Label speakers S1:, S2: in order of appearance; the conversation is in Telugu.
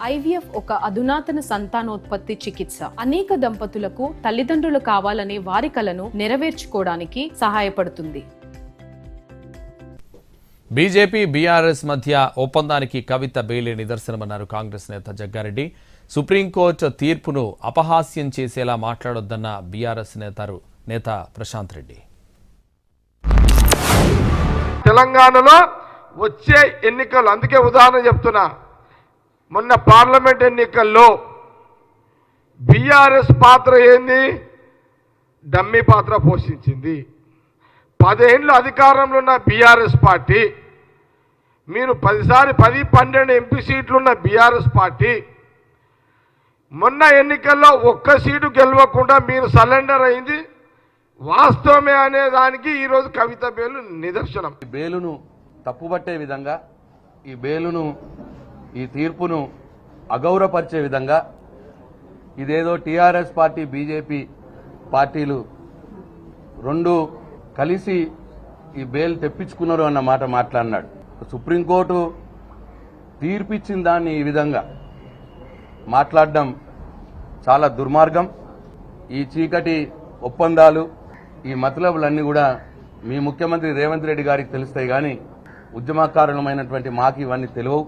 S1: ఐవీఎఫ్ ఒక అధునాతన సంతానోత్పత్తి చికిత్స. అనేక దంపతులకు తల్లిదండ్రులు కావాలనే వారి కలను నెరవేర్చుకోవడానికి సహాయపడుతుంది.
S2: బీజేపీ బీఆర్ఎస్ మధ్య ఒప్పందానికి కవిత బెయిలే నిదర్శనమన్నారు కాంగ్రెస్ నేత జగ్గారెడ్డి. సుప్రీంకోర్టు తీర్పును అపహాస్యం చేసేలా మాట్లాడొద్దన్న బీఆర్ఎస్ నేత ప్రశాంత్ రెడ్డి.
S3: తెలంగాణలో వచ్చే ఎన్నికలు, అందుకే ఉదాహరణ చెప్తున్నా, మొన్న పార్లమెంట్ ఎన్నికల్లో బీఆర్ఎస్ పాత్ర ఏంది? డమ్మీ పాత్ర పోషించింది. 10 ఏళ్ళు అధికారంలో ఉన్న బీఆర్ఎస్ పార్టీ, మీరు 10-12 ఎంపీ సీట్లున్న బీఆర్ఎస్ పార్టీ మొన్న ఎన్నికల్లో ఒక్క సీటు గెలవకుండా మీరు సరెండర్ అయింది వాస్తవమే అనే దానికి ఈరోజు కవిత బెయిలు నిదర్శనం.
S4: ఈ బెయిలును తప్పుబట్టే విధంగా, ఈ తీర్పును అగౌరవపరిచే విధంగా, ఇదేదో టీఆర్ఎస్ పార్టీ బీజేపీ పార్టీలు రెండు కలిసి ఈ బెయిల్ తెప్పించుకున్నారు అన్న మాట మాట్లాడినాడు. సుప్రీంకోర్టు తీర్పిచ్చిన దాన్ని ఈ విధంగా మాట్లాడడం చాలా దుర్మార్గం. ఈ చీకటి ఒప్పందాలు, ఈ మతలబులన్నీ కూడా మీ ముఖ్యమంత్రి రేవంత్ రెడ్డి గారికి తెలుస్తాయి, కానీ ఉద్యమకారులమైనటువంటి మాకు ఇవన్నీ తెలియవు.